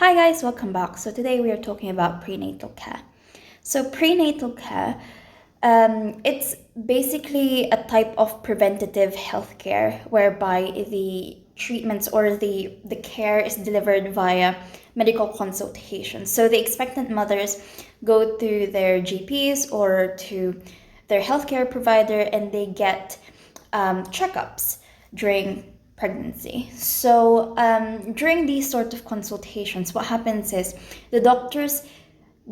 Hi guys, welcome back. So today we are talking about prenatal care. So prenatal care, it's basically a type of preventative healthcare whereby the treatments or the care is delivered via medical consultation. So the expectant mothers go to their GPs or to their healthcare provider and they get checkups during pregnancy. So during these sort of consultations, what happens is the doctors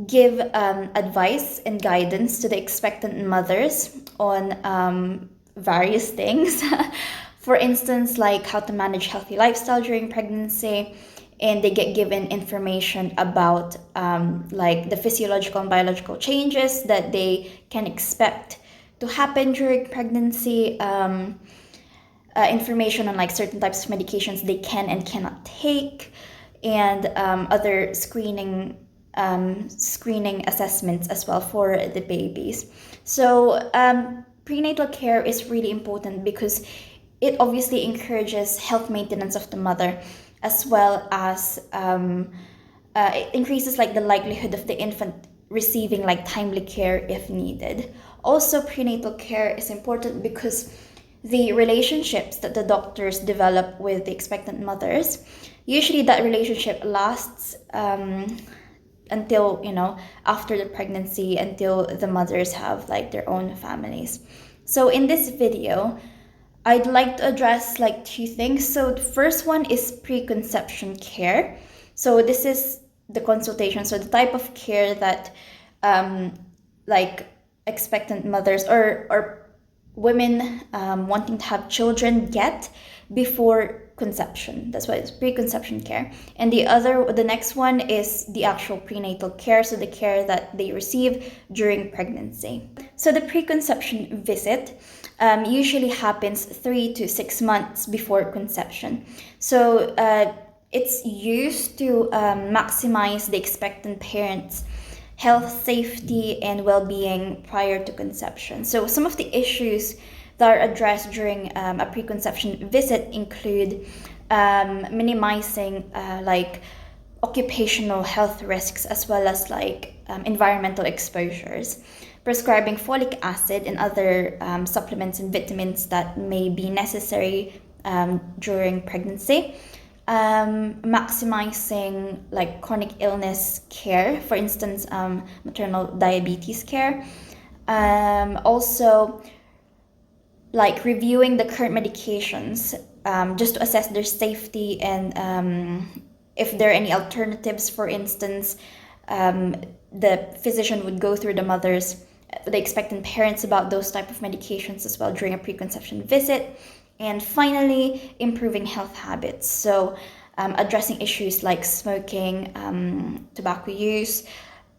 give advice and guidance to the expectant mothers on various things. For instance, like how to manage healthy lifestyle during pregnancy, and they get given information about like the physiological and biological changes that they can expect to happen during pregnancy. Information on like certain types of medications they can and cannot take, and other screening assessments as well for the babies. So prenatal care is really important because it obviously encourages health maintenance of the mother, as well as it increases like the likelihood of the infant receiving like timely care if needed. Also, prenatal care is important because the relationships that the doctors develop with the expectant mothers, usually that relationship lasts until after the pregnancy, until the mothers have like their own families. So in this video I'd like to address like two things. So the first one is preconception care. So this is the consultation, so the type of care that like expectant mothers or women wanting to have children get before conception. That's why it's preconception care. And the next one is the actual prenatal care, so the care that they receive during pregnancy. So the preconception visit usually happens 3 to 6 months before conception. So it's used to maximize the expectant parents' health, safety, and well-being prior to conception. So some of the issues that are addressed during a preconception visit include minimizing like occupational health risks, as well as like environmental exposures, prescribing folic acid and other supplements and vitamins that may be necessary during pregnancy, maximizing like chronic illness care, for instance, maternal diabetes care. Also, like reviewing the current medications just to assess their safety, and if there are any alternatives. For instance, the physician would go through the expectant parents about those type of medications as well during a preconception visit. And finally, improving health habits. So addressing issues like smoking, tobacco use,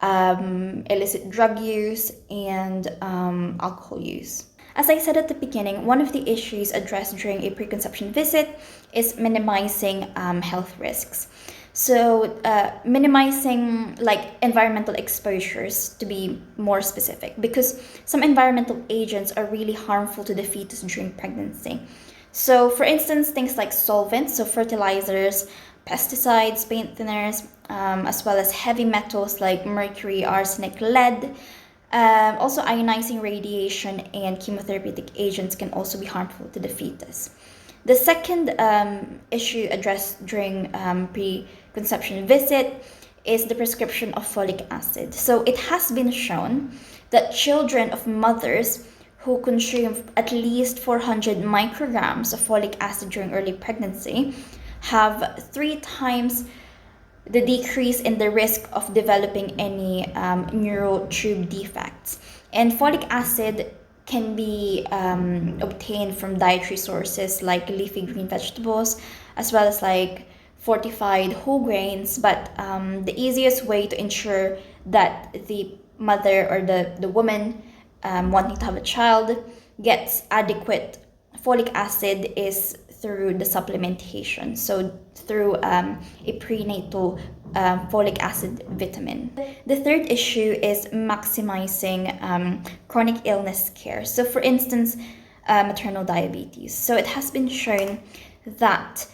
illicit drug use, and alcohol use. As I said at the beginning, one of the issues addressed during a preconception visit is minimizing health risks. So minimizing like environmental exposures, to be more specific, because some environmental agents are really harmful to the fetus during pregnancy. So for instance, things like solvents, so fertilizers, pesticides, paint thinners, as well as heavy metals like mercury, arsenic, lead. Also, ionizing radiation and chemotherapeutic agents can also be harmful to the fetus. The second issue addressed during preconception visit is the prescription of folic acid. So it has been shown that children of mothers who consume at least 400 micrograms of folic acid during early pregnancy have 3 times the decrease in the risk of developing any neural tube defects. And folic acid can be obtained from dietary sources like leafy green vegetables, as well as like fortified whole grains. But the easiest way to ensure that the mother or the woman wanting to have a child gets adequate folic acid is through the supplementation, so through a prenatal folic acid vitamin. The third issue is maximizing chronic illness care. So for instance, maternal diabetes. So it has been shown that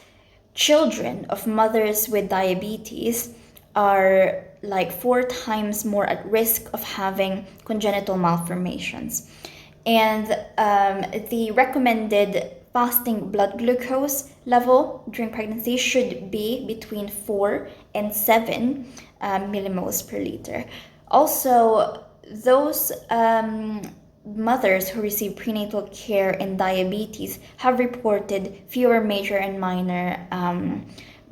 children of mothers with diabetes are like 4 times more at risk of having congenital malformations. And the recommended fasting blood glucose level during pregnancy should be between 4 and 7 millimoles per liter. Also, those mothers who receive prenatal care and diabetes have reported fewer major and minor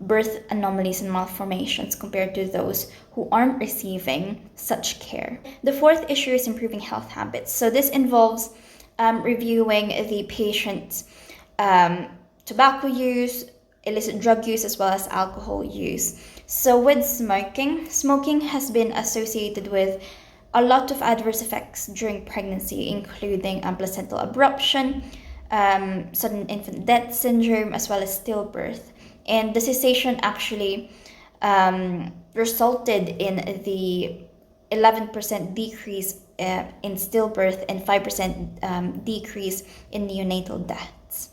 birth anomalies and malformations compared to those who aren't receiving such care. The fourth issue is improving health habits. So this involves reviewing the patient's tobacco use, illicit drug use, as well as alcohol use. So with smoking has been associated with a lot of adverse effects during pregnancy, including placental abruption, sudden infant death syndrome, as well as stillbirth. And the cessation actually resulted in the 11% decrease in stillbirth and 5% decrease in neonatal deaths.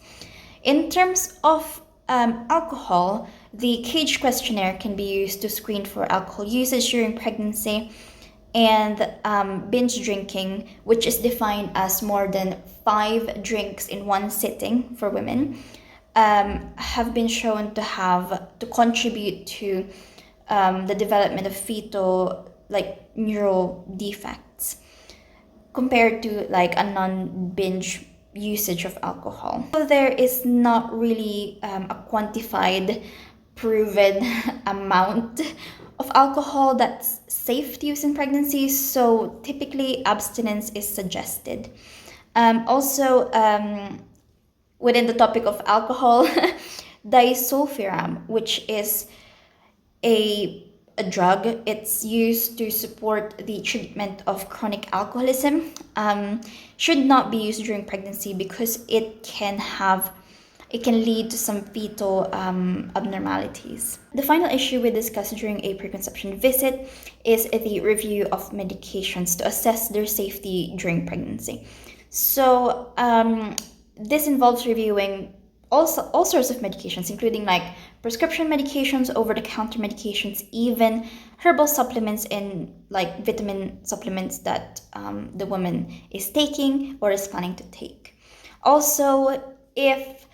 In terms of alcohol, the CAGE questionnaire can be used to screen for alcohol usage during pregnancy, and binge drinking, which is defined as more than 5 drinks in one sitting for women, have been shown to contribute to the development of fetal neural defects compared to like a non-binge usage of alcohol. So there is not really a quantified proven amount of alcohol that's safe to use in pregnancy, so typically abstinence is suggested. Also, within the topic of alcohol, disulfiram, which is a drug, it's used to support the treatment of chronic alcoholism, should not be used during pregnancy because it can lead to some fetal abnormalities. The final issue we discussed during a preconception visit is the review of medications to assess their safety during pregnancy. So this involves reviewing all sorts of medications, including like prescription medications, over-the-counter medications, even herbal supplements and like vitamin supplements that the woman is taking or is planning to take. Also, if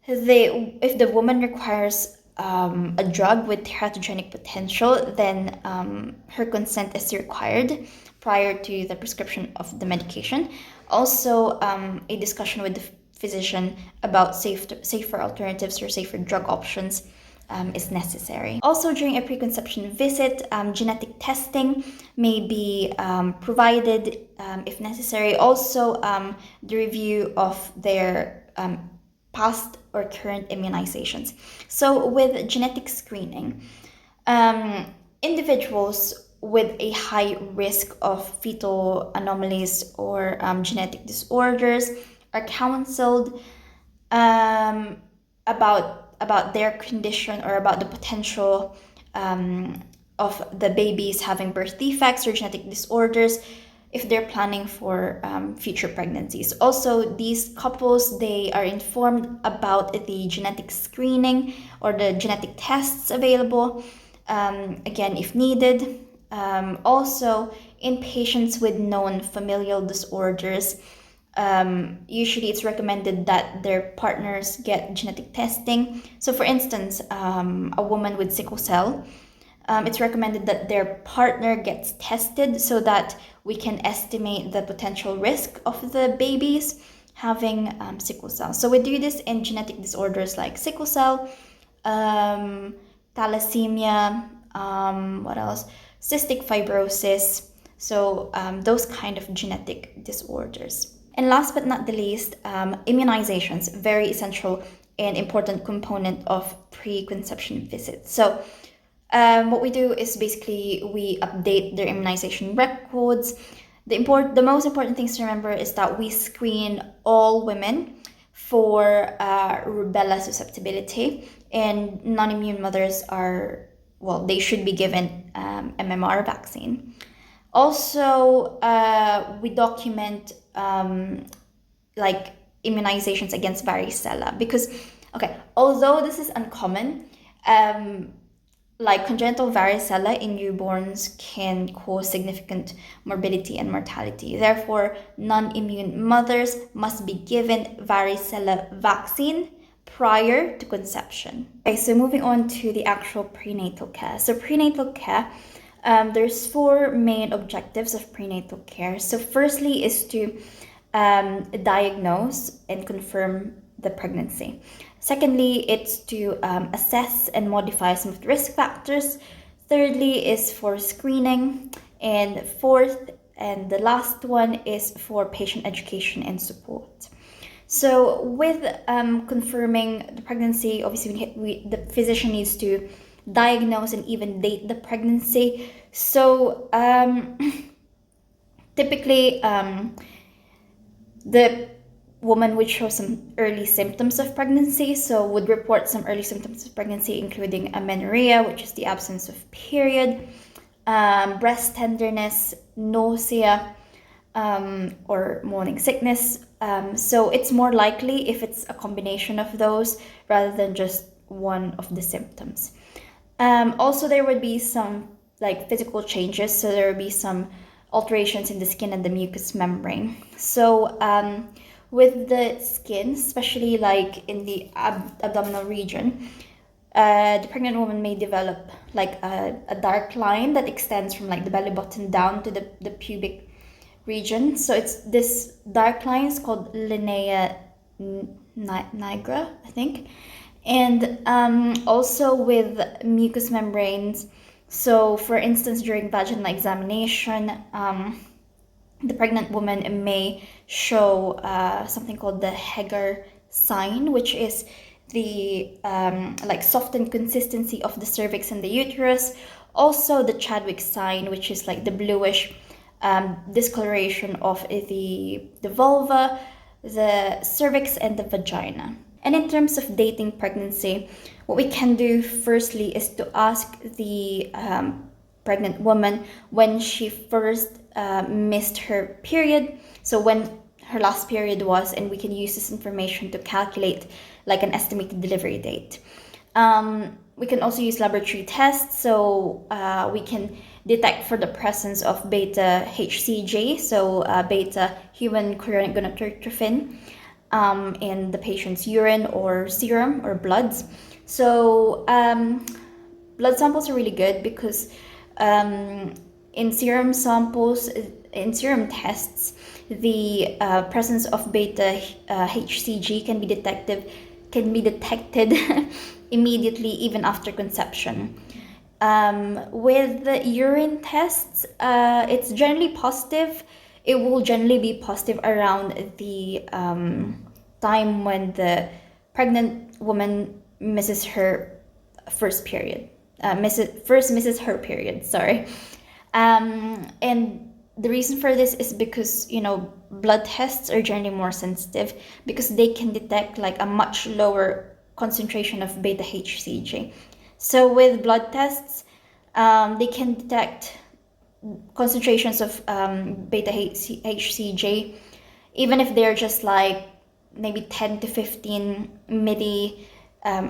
the woman requires a drug with teratogenic potential, then her consent is required prior to the prescription of the medication. Also, a discussion with the physician about safer alternatives or safer drug options is necessary. Also, during a preconception visit, genetic testing may be provided if necessary. Also, the review of their past or current immunizations. So with genetic screening, individuals with a high risk of fetal anomalies or genetic disorders are counseled about their condition or about the potential of the babies having birth defects or genetic disorders if they're planning for future pregnancies. Also, these couples, they are informed about the genetic screening or the genetic tests available, again, if needed. Also, in patients with known familial disorders, usually it's recommended that their partners get genetic testing. So for instance, a woman with sickle cell, it's recommended that their partner gets tested so that we can estimate the potential risk of the babies having sickle cell. So we do this in genetic disorders like sickle cell, thalassemia, what else? Cystic fibrosis. So those kind of genetic disorders. And last but not the least, immunizations, very essential and important component of preconception visits. So what we do is basically we update their immunization records. The most important things to remember is that we screen all women for rubella susceptibility, and non-immune mothers they should be given MMR vaccine. Also, we document immunizations against varicella because, although this is uncommon, like congenital varicella in newborns can cause significant morbidity and mortality. Therefore, non-immune mothers must be given varicella vaccine prior to conception. Okay, so moving on to the actual prenatal care. So prenatal care, there's four main objectives of prenatal care. So firstly is to diagnose and confirm the pregnancy. Secondly, it's to assess and modify some of the risk factors. Thirdly is for screening. And fourth, and the last one, is for patient education and support. So with confirming the pregnancy, obviously the physician needs to diagnose and even date the pregnancy. So typically the woman would show some early symptoms of pregnancy, so would report some early symptoms of pregnancy, including amenorrhea, which is the absence of period, breast tenderness, nausea, or morning sickness. So it's more likely if it's a combination of those rather than just one of the symptoms. Also, there would be some like physical changes, so there would be some alterations in the skin and the mucous membrane. So with the skin, especially like in the abdominal region, the pregnant woman may develop like a dark line that extends from like the belly button down to the pubic region. So it's this dark line is called linea nigra, I think. And also with mucous membranes. So for instance, during vaginal examination, the pregnant woman may show something called the Heger sign, which is the like softened consistency of the cervix and the uterus. Also the Chadwick sign, which is like the bluish discoloration of the vulva, the cervix, and the vagina. And in terms of dating pregnancy, what we can do firstly is to ask the pregnant woman when she first missed her period, so when her last period was, and we can use this information to calculate like an estimated delivery date. We can also use laboratory tests, so we can detect for the presence of beta HCG, so beta human chorionic gonadotropin, in the patient's urine or serum or bloods. So blood samples are really good because in serum samples, in serum tests, the presence of beta HCG can be detected immediately, even after conception. With the urine tests, it's generally positive. It will generally be positive around the time when the pregnant woman misses her first period. Misses her period, sorry. And the reason for this is because, blood tests are generally more sensitive because they can detect like a much lower concentration of beta HCG. So with blood tests, they can detect concentrations of beta HCG, even if they're just like maybe 10 to 15 milli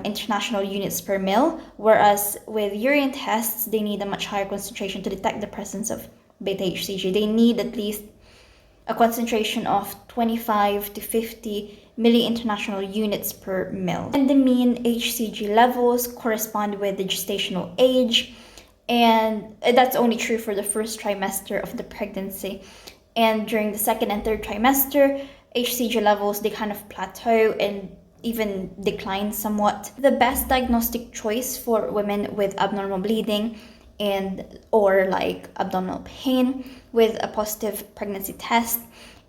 international units per mil, whereas with urine tests, they need a much higher concentration to detect the presence of beta HCG. They need at least a concentration of 25 to 50 milli international units per mil. And the mean HCG levels correspond with the gestational age, and that's only true for the first trimester of the pregnancy. And during the second and third trimester, HCG levels, they kind of plateau and even decline somewhat. The best diagnostic choice for women with abnormal bleeding or like abdominal pain with a positive pregnancy test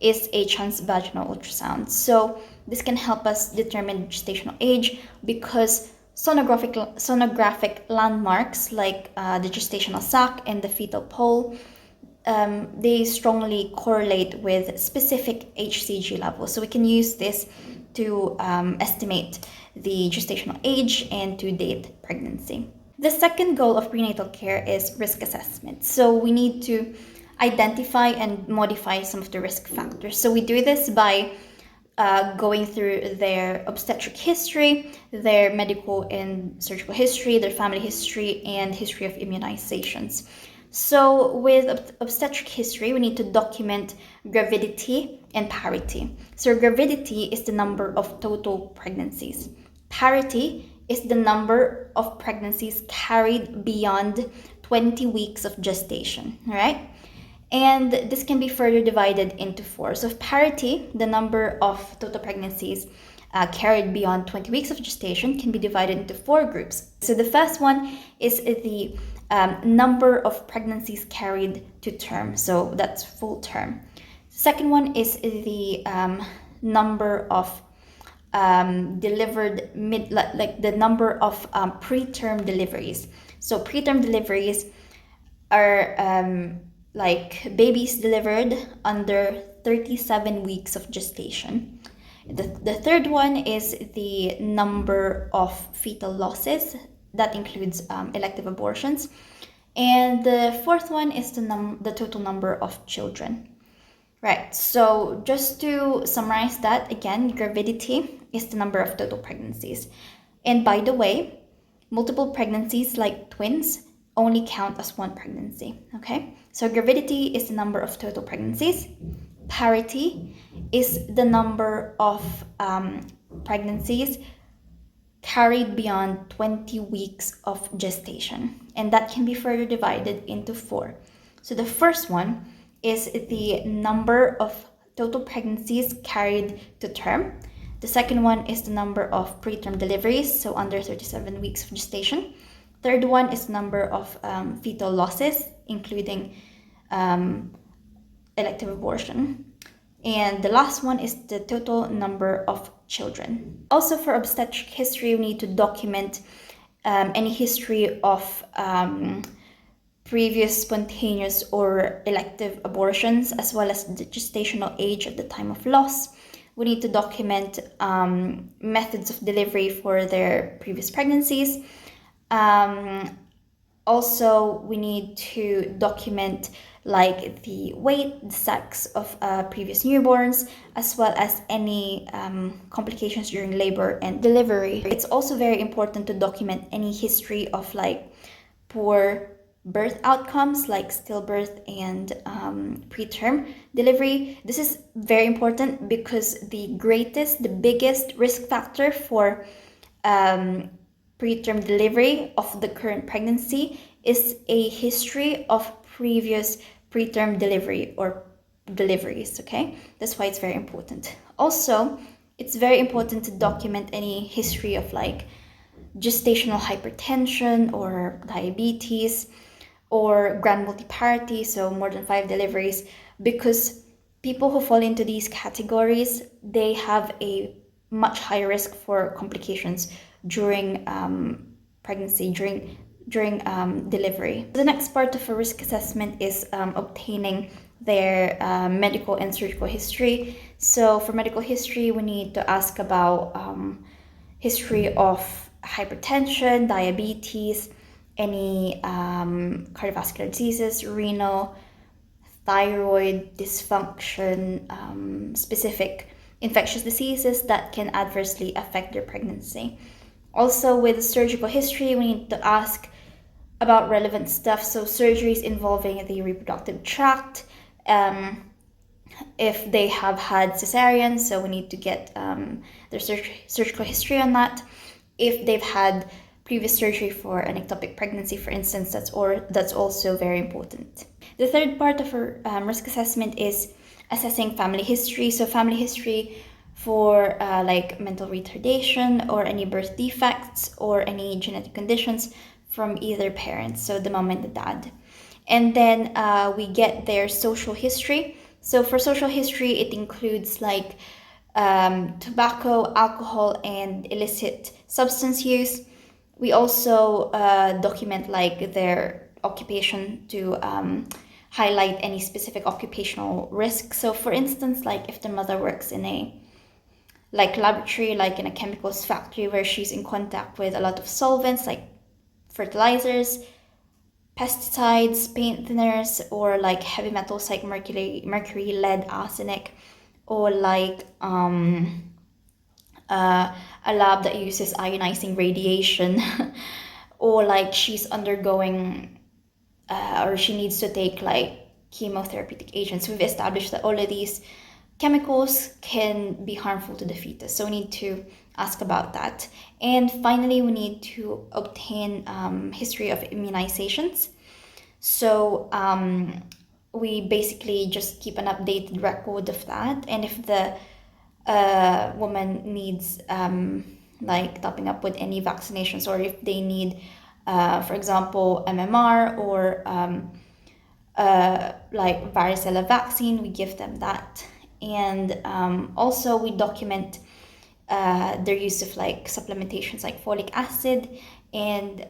is a transvaginal ultrasound. So this can help us determine gestational age because sonographic landmarks like the gestational sac and the fetal pole, they strongly correlate with specific HCG levels. So we can use this to estimate the gestational age and to date pregnancy. The second goal of prenatal care is risk assessment. So we need to identify and modify some of the risk factors. So we do this by going through their obstetric history, their medical and surgical history, their family history, and history of immunizations. So with obstetric history, we need to document gravidity and parity. So gravidity is the number of total pregnancies. Parity is the number of pregnancies carried beyond 20 weeks of gestation, all right? And this can be further divided into four. So parity, the number of total pregnancies carried beyond 20 weeks of gestation, can be divided into four groups. So the first one is the number of pregnancies carried to term. So that's full term. Second one is the number of delivered like the number of preterm deliveries. So preterm deliveries are like babies delivered under 37 weeks of gestation. The third one is the number of fetal losses. That includes elective abortions. And the fourth one is the total number of children. Right, so just to summarize that again, gravidity is the number of total pregnancies. And by the way, multiple pregnancies like twins only count as one pregnancy, okay? So gravidity is the number of total pregnancies. Parity is the number of pregnancies carried beyond 20 weeks of gestation. And that can be further divided into four. So the first one is the number of total pregnancies carried to term. The second one is the number of preterm deliveries, so under 37 weeks of gestation. Third one is the number of fetal losses, including elective abortion. And the last one is the total number of children. Also for obstetric history, we need to document any history of previous spontaneous or elective abortions, as well as the gestational age at the time of loss. We need to document methods of delivery for their previous pregnancies. Also, we need to document like the weight, the sex of previous newborns, as well as any complications during labor and delivery. It's also very important to document any history of like poor birth outcomes like stillbirth and preterm delivery. This is very important because the biggest risk factor for preterm delivery of the current pregnancy is a history of previous preterm delivery or deliveries, okay? That's why it's very important. Also, it's very important to document any history of like gestational hypertension or diabetes or grand multiparity, so more than 5 deliveries, because people who fall into these categories, they have a much higher risk for complications during pregnancy, during delivery. The next part of a risk assessment is obtaining their medical and surgical history. So for medical history, we need to ask about history of hypertension, diabetes, any cardiovascular diseases, renal, thyroid dysfunction, specific infectious diseases that can adversely affect their pregnancy. Also with surgical history, we need to ask about relevant stuff, so surgeries involving the reproductive tract, if they have had cesareans, so we need to get their surgical history on that. If they've had previous surgery for an ectopic pregnancy, for instance, that's also very important. The third part of our risk assessment is assessing family history. So family history for like mental retardation or any birth defects or any genetic conditions from either parents, so the mom and the dad. And then we get their social history. So for social history, it includes like tobacco, alcohol, and illicit substance use. We also document like their occupation to highlight any specific occupational risk. So for instance, like if the mother works in a like laboratory, like in a chemicals factory where she's in contact with a lot of solvents like fertilizers, pesticides, paint thinners, or like heavy metals like mercury, lead, arsenic, or like a lab that uses ionizing radiation, or like she's undergoing or she needs to take like chemotherapeutic agents. We've established that all of these chemicals can be harmful to the fetus, so we need to ask about that. And finally, we need to obtain history of immunizations. So we basically just keep an updated record of that, and if the woman needs like topping up with any vaccinations, or if they need, for example, MMR or like varicella vaccine, we give them that. And also we document their use of like supplementations like folic acid and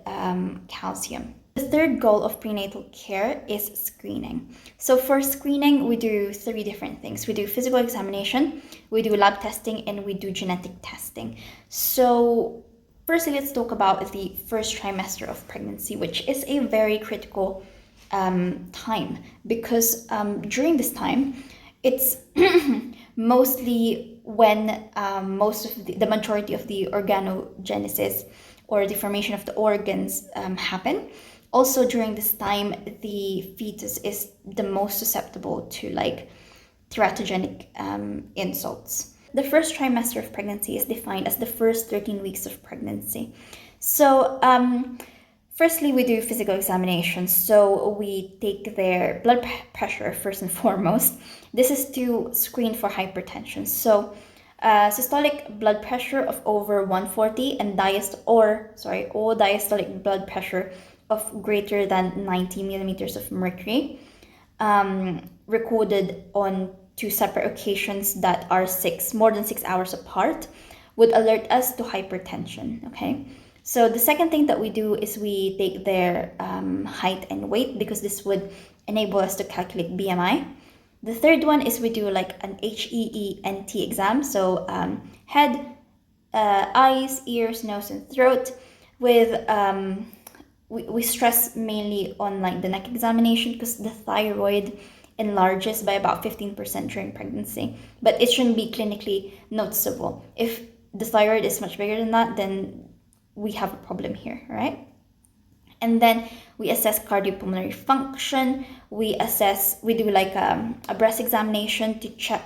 calcium. The third goal of prenatal care is screening. So for screening, we do 3 different things. We do physical examination, we do lab testing, and we do genetic testing. So firstly, let's talk about the first trimester of pregnancy, which is a very critical time, because during this time, it's mostly when most of the majority of the organogenesis or the formation of the organs happen. Also during this time, the fetus is the most susceptible to like teratogenic insults. The first trimester of pregnancy is defined as the first 13 weeks of pregnancy. So firstly, we do physical examinations. So we take their blood pressure first and foremost. This is to screen for hypertension. So systolic blood pressure of over 140 and diastolic blood pressure of greater than 90 millimeters of mercury, recorded on 2 separate occasions that are more than 6 hours apart, would alert us to hypertension. Okay. So the second thing that we do is we take their height and weight, because this would enable us to calculate BMI. The third one is we do like an HEENT exam, so head, eyes, ears, nose, and throat. With we stress mainly on like the neck examination, because the thyroid enlarges by about 15% during pregnancy, but it shouldn't be clinically noticeable. If the thyroid is much bigger than that, then we have a problem here, right? And then we assess cardiopulmonary function. We do like a breast examination to check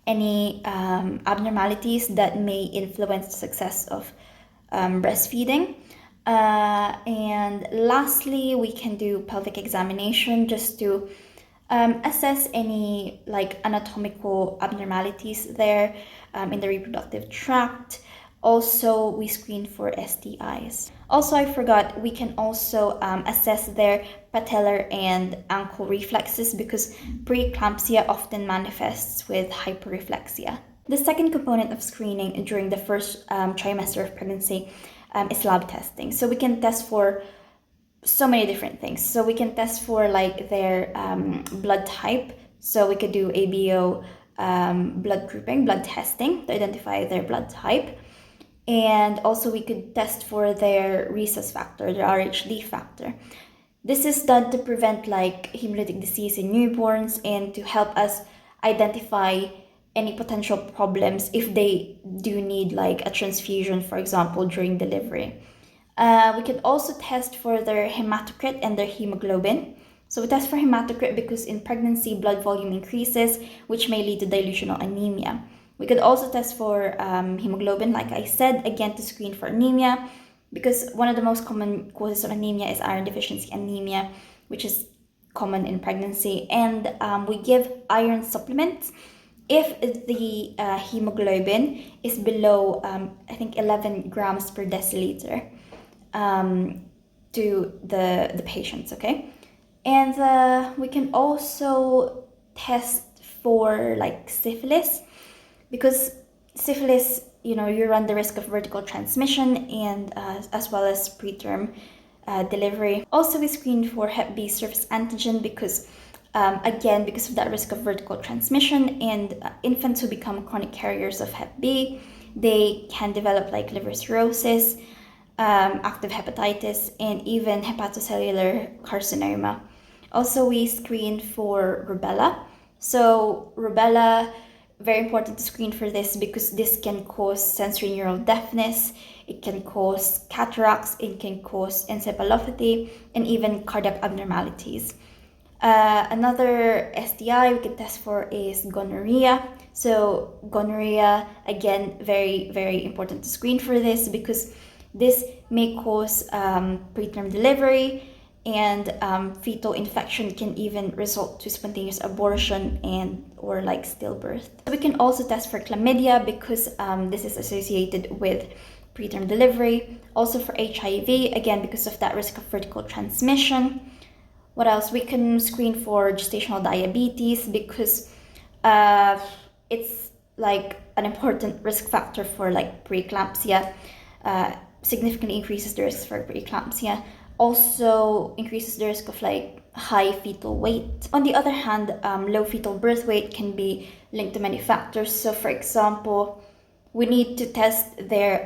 any abnormalities that may influence the success of breastfeeding. And lastly, we can do pelvic examination just to assess any like anatomical abnormalities there in the reproductive tract. Also, we screen for STIs. Also, I forgot, we can also assess their patellar and ankle reflexes, because preeclampsia often manifests with hyperreflexia. The second component of screening during the first trimester of pregnancy is lab testing. So we can test for so many different things. So we can test for like their blood type. So we could do ABO blood testing to identify their blood type. And also we could test for their rhesus factor, their RHD factor. This is done to prevent like hemolytic disease in newborns and to help us identify any potential problems if they do need like a transfusion, for example, during delivery. We could also test for their hematocrit and their hemoglobin. So we test for hematocrit because in pregnancy, blood volume increases, which may lead to dilutional anemia. We could also test for hemoglobin, like I said, again to screen for anemia, because one of the most common causes of anemia is iron deficiency anemia, which is common in pregnancy. And we give iron supplements if the hemoglobin is below, I think, 11 grams per deciliter to the patients, okay? And we can also test for like syphilis, because syphilis, you run the risk of vertical transmission and as well as preterm delivery. Also, we screen for Hep B surface antigen because, again, because of that risk of vertical transmission, and infants who become chronic carriers of Hep B, they can develop like liver cirrhosis, active hepatitis, and even hepatocellular carcinoma. Also, we screen for rubella. So rubella, very important to screen for this because this can cause sensory neural deafness, it can cause cataracts, it can cause encephalopathy, and even cardiac abnormalities. Another STI we can test for is gonorrhea. So gonorrhea, again, very, very important to screen for this because this may cause preterm delivery, and fetal infection can even result to spontaneous abortion and or like stillbirth. We can also test for chlamydia because this is associated with preterm delivery. Also for HIV, again, because of that risk of vertical transmission. What else? We can screen for gestational diabetes because it's like an important risk factor for like preeclampsia. Significantly increases the risk for preeclampsia. Also increases the risk of like high fetal weight. On the other hand, low fetal birth weight can be linked to many factors. So for example, we need to test their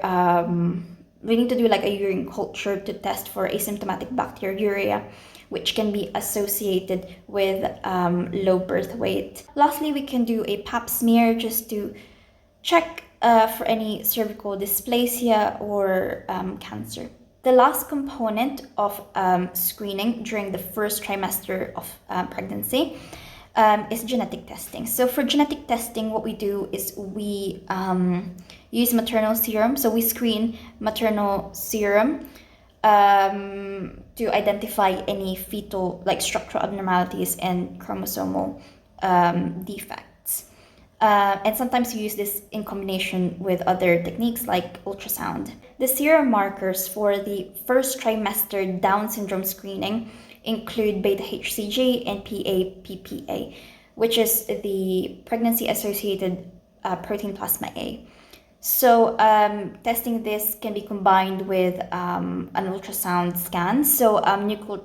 we need to do like a urine culture to test for asymptomatic bacteriuria, which can be associated with low birth weight. Lastly, we can do a pap smear just to check for any cervical dysplasia or cancer. The last component of screening during the first trimester of pregnancy is genetic testing. So for genetic testing, what we do is we use maternal serum. So we screen maternal serum to identify any fetal like structural abnormalities and chromosomal defects. And sometimes we use this in combination with other techniques like ultrasound. The serum markers for the first trimester Down syndrome screening include beta-HCG and PA-PPA, which is the pregnancy-associated protein plasma A. So testing this can be combined with an ultrasound scan. So nuchal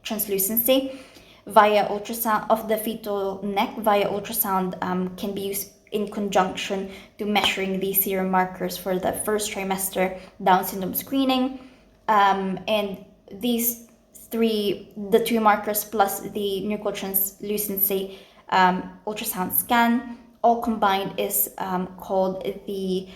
translucency via ultrasound of the fetal neck via ultrasound can be used in conjunction to measuring the serum markers for the first trimester Down syndrome screening. And these the two markers plus the nuchal translucency ultrasound scan, all combined is called the,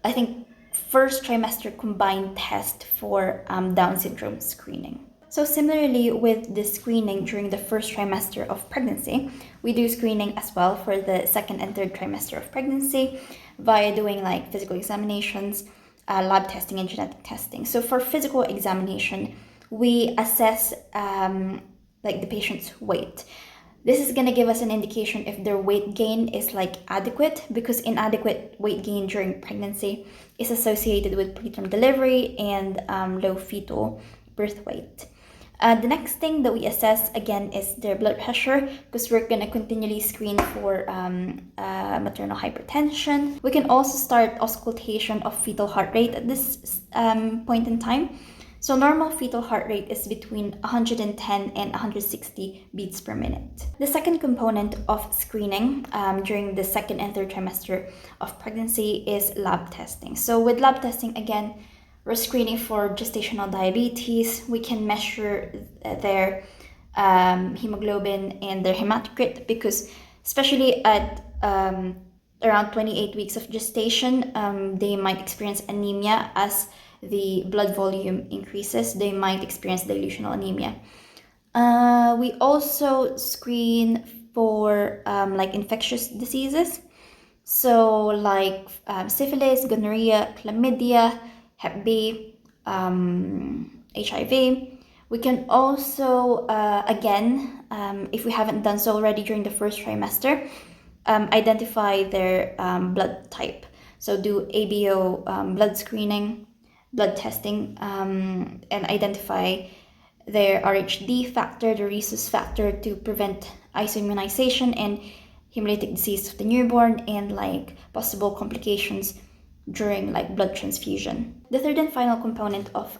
I think, first trimester combined test for Down syndrome screening. So similarly with the screening during the first trimester of pregnancy, we do screening as well for the second and third trimester of pregnancy via doing like physical examinations, lab testing, and genetic testing. So for physical examination, we assess like the patient's weight. This is going to give us an indication if their weight gain is like adequate, because inadequate weight gain during pregnancy is associated with preterm delivery and low fetal birth weight. The next thing that we assess again is their blood pressure, because we're going to continually screen for maternal hypertension. We can also start auscultation of fetal heart rate at this point in time. So normal fetal heart rate is between 110 and 160 beats per minute. The second component of screening during the second and third trimester of pregnancy is lab testing. So with lab testing, again, we're screening for gestational diabetes. We can measure their hemoglobin and their hematocrit, because especially at around 28 weeks of gestation, they might experience anemia. As the blood volume increases, they might experience dilutional anemia. We also screen for like infectious diseases, so like syphilis, gonorrhea, chlamydia, Hep B, HIV. We can also, again, if we haven't done so already during the first trimester, identify their blood type. So do ABO blood screening, blood testing, and identify their RHD factor, the rhesus factor, to prevent isoimmunization and hemolytic disease of the newborn, and like possible complications during like blood transfusion. The third and final component of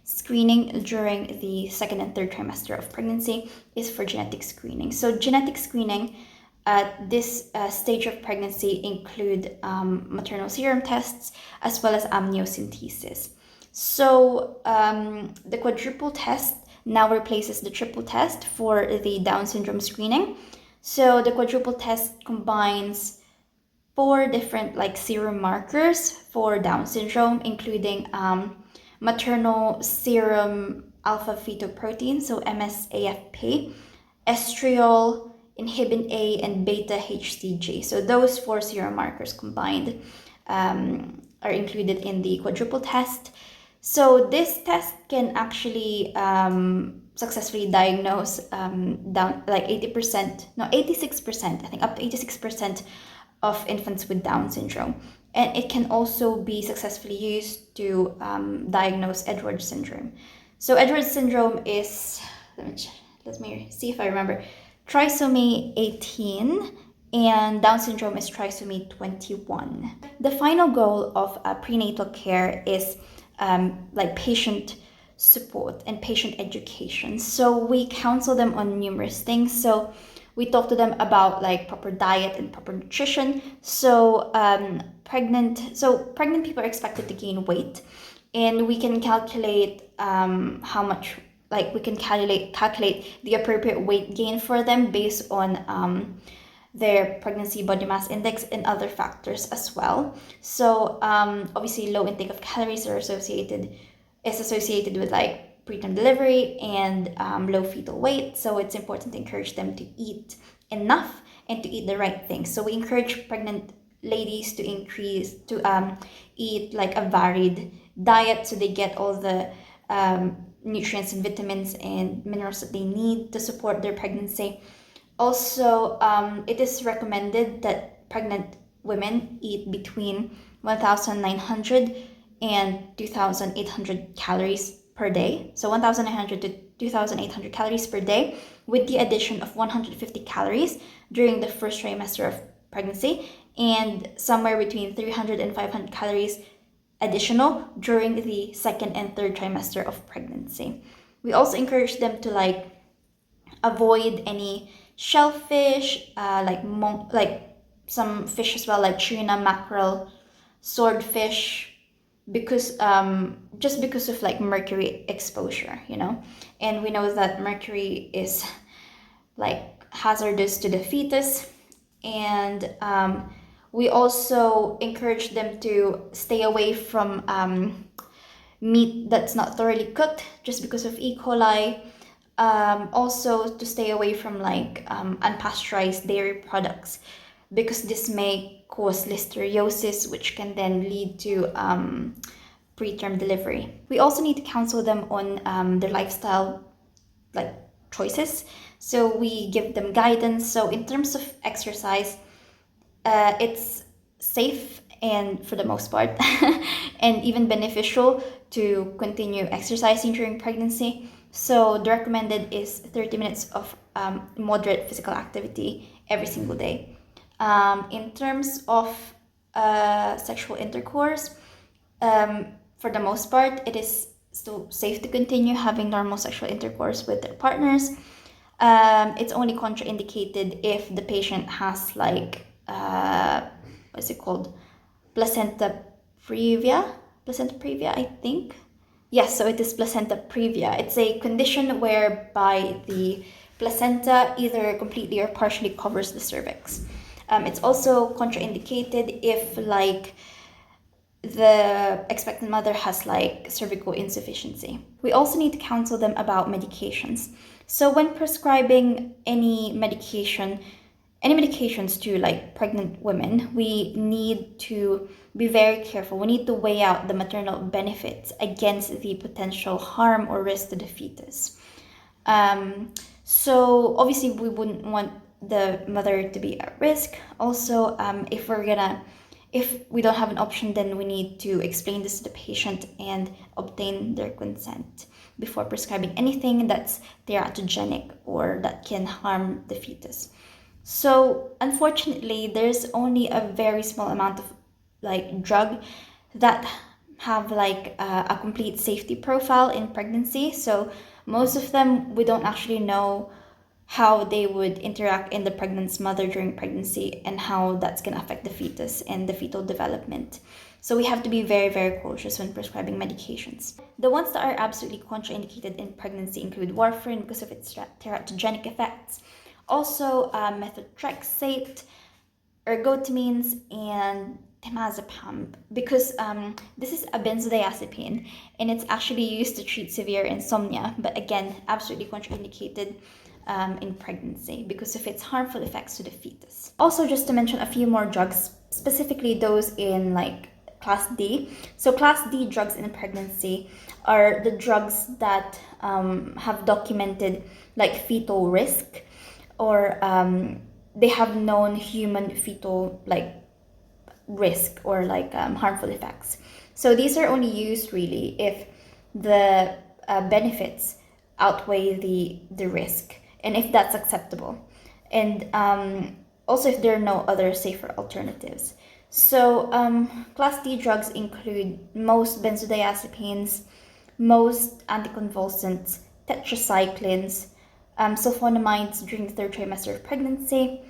screening during the second and third trimester of pregnancy is for genetic screening. So genetic screening at this stage of pregnancy include maternal serum tests as well as amniocentesis. So the quadruple test now replaces the triple test for the Down syndrome screening. So the quadruple test combines 4 different like serum markers for Down syndrome, including maternal serum alpha fetoprotein, so MSAFP, estriol, inhibin A, and beta HCG. So those 4 serum markers combined are included in the quadruple test. So this test can actually successfully diagnose down like 86%, I think up to 86% of infants with Down syndrome. And it can also be successfully used to diagnose Edwards syndrome. So Edwards syndrome is, let me see if I remember, trisomy 18, and Down syndrome is trisomy 21. The final goal of prenatal care is like patient support and patient education. So we counsel them on numerous things. So we talk to them about like proper diet and proper nutrition. So pregnant people are expected to gain weight, and we can calculate how much, like we can calculate the appropriate weight gain for them based on their pregnancy body mass index and other factors as well. So obviously low intake of calories is associated with like preterm delivery and low fetal weight. So it's important to encourage them to eat enough and to eat the right things. So we encourage pregnant ladies to eat like a varied diet, so they get all the nutrients and vitamins and minerals that they need to support their pregnancy. Also, it is recommended that pregnant women eat between 1,900 and 2,800 calories per day. So 1,900 to 2,800 calories per day, with the addition of 150 calories during the first trimester of pregnancy, and somewhere between 300 and 500 calories additional during the second and third trimester of pregnancy. We also encourage them to like avoid any shellfish, like some fish as well, like tuna, mackerel, swordfish, because just because of like mercury exposure, and we know that mercury is like hazardous to the fetus. And we also encourage them to stay away from meat that's not thoroughly cooked, just because of E. coli. Also to stay away from like unpasteurized dairy products, because this may cause listeriosis, which can then lead to preterm delivery. We also need to counsel them on their lifestyle like choices. So we give them guidance. So in terms of exercise, it's safe and for the most part and even beneficial to continue exercising during pregnancy. So the recommended is 30 minutes of moderate physical activity every single day. In terms of sexual intercourse, for the most part, it is still safe to continue having normal sexual intercourse with their partners. It's only contraindicated if the patient has like what's it called? Placenta previa, I think. Yes, so it is placenta previa. It's a condition whereby the placenta either completely or partially covers the cervix. It's also contraindicated if like the expectant mother has like cervical insufficiency. We also need to counsel them about medications. So when prescribing any medications to like pregnant women, we need to be very careful. We need to weigh out the maternal benefits against the potential harm or risk to the fetus. So obviously we wouldn't want the mother to be at risk. Also, if we don't have an option, then we need to explain this to the patient and obtain their consent before prescribing anything that's teratogenic or that can harm the fetus. So unfortunately, there's only a very small amount of like drug that have like a complete safety profile in pregnancy. So most of them, we don't actually know how they would interact in the pregnant mother during pregnancy and how that's going to affect the fetus and the fetal development. So we have to be very, very cautious when prescribing medications. The ones that are absolutely contraindicated in pregnancy include warfarin because of its teratogenic effects. Also, methotrexate, ergotamines, and temazepam, because this is a benzodiazepine and it's actually used to treat severe insomnia, but again, absolutely contraindicated in pregnancy because of its harmful effects to the fetus. Also, just to mention a few more drugs, specifically those in like class D. So class D drugs in pregnancy are the drugs that have documented like fetal risk, or they have known human fetal like risk or like harmful effects. So these are only used really if the benefits outweigh the risk, and if that's acceptable, and also if there are no other safer alternatives. So class D drugs include most benzodiazepines, most anticonvulsants, tetracyclines, sulfonamides during the third trimester of pregnancy,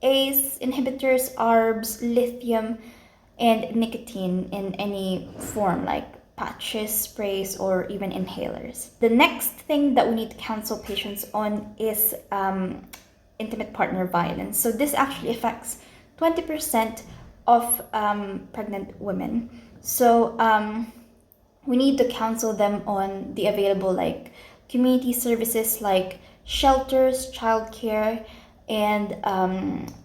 ACE inhibitors, ARBs, lithium, and nicotine in any form like patches, sprays, or even inhalers. The next thing that we need to counsel patients on is intimate partner violence. So this actually affects 20% of pregnant women. So we need to counsel them on the available like community services like shelters, childcare, and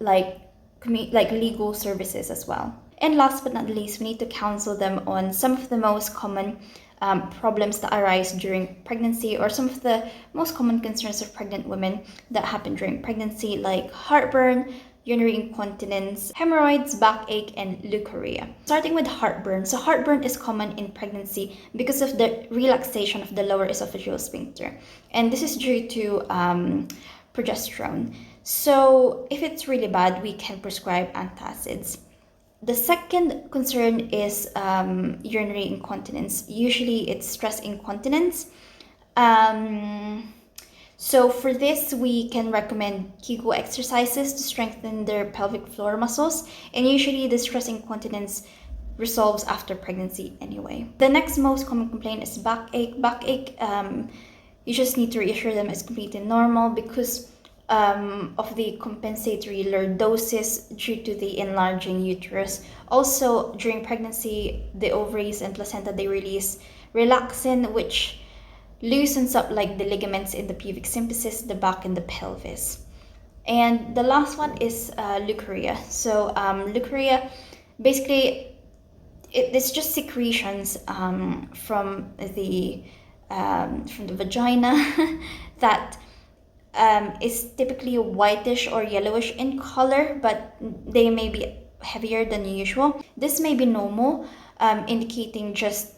like legal services as well. And last but not least, we need to counsel them on some of the most common problems that arise during pregnancy, or some of the most common concerns of pregnant women that happen during pregnancy, like heartburn, urinary incontinence, hemorrhoids, backache, and leukorrhea. Starting with heartburn. So heartburn is common in pregnancy because of the relaxation of the lower esophageal sphincter. And this is due to progesterone. So if it's really bad, we can prescribe antacids. The second concern is urinary incontinence. Usually it's stress incontinence. So for this, we can recommend Kegel exercises to strengthen their pelvic floor muscles, and usually the stress incontinence resolves after pregnancy anyway. The next most common complaint is backache. Backache, you just need to reassure them it's completely normal because of the compensatory lordosis due to the enlarging uterus. Also, during pregnancy, the ovaries and placenta, they release relaxin, which loosens up like the ligaments in the pubic symphysis, the back, and the pelvis. And the last one is leukorrhea. So leukorrhea, basically, it's just secretions from the vagina that is typically whitish or yellowish in color, but they may be heavier than usual. This may be normal, indicating just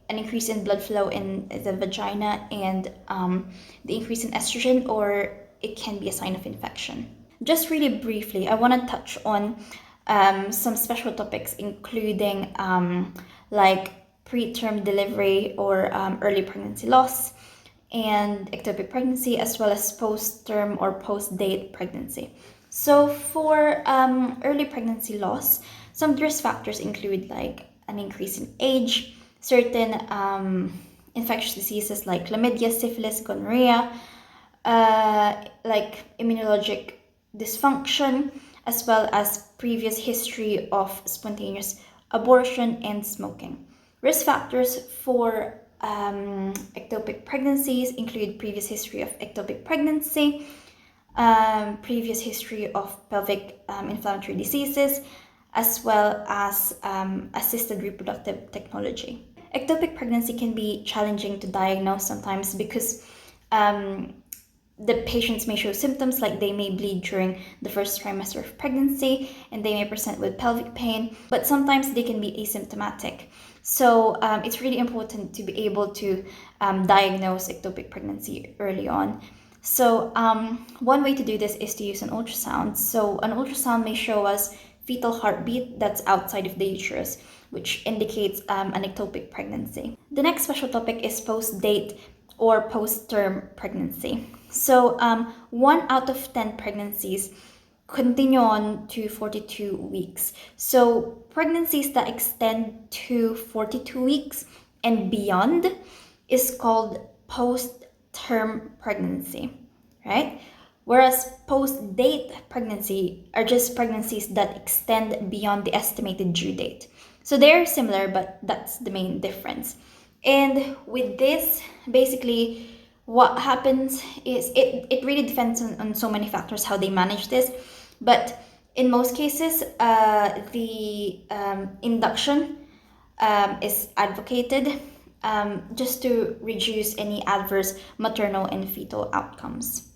an increase in blood flow in the vagina and the increase in estrogen, or it can be a sign of infection. Just really briefly, I want to touch on some special topics, including like preterm delivery or early pregnancy loss, and ectopic pregnancy, as well as post-term or post-date pregnancy. So for early pregnancy loss, some of the risk factors include like an increase in age, certain infectious diseases like chlamydia, syphilis, gonorrhea, like immunologic dysfunction, as well as previous history of spontaneous abortion and smoking. Risk factors for ectopic pregnancies include previous history of ectopic pregnancy, previous history of pelvic inflammatory diseases, as well as assisted reproductive technology. Ectopic pregnancy can be challenging to diagnose sometimes because the patients may show symptoms like they may bleed during the first trimester of pregnancy, and they may present with pelvic pain, but sometimes they can be asymptomatic. So it's really important to be able to diagnose ectopic pregnancy early on. So one way to do this is to use an ultrasound. So an ultrasound may show us fetal heartbeat that's outside of the uterus, which indicates an ectopic pregnancy. The next special topic is post-date or post-term pregnancy. So 1 out of 10 pregnancies continue on to 42 weeks. So pregnancies that extend to 42 weeks and beyond is called post-term pregnancy, right? whereas post-date pregnancy are just pregnancies that extend beyond the estimated due date. So they're similar, but that's the main difference. And with this, basically, what happens is it really depends on so many factors how they manage this. But in most cases, the induction is advocated just to reduce any adverse maternal and fetal outcomes.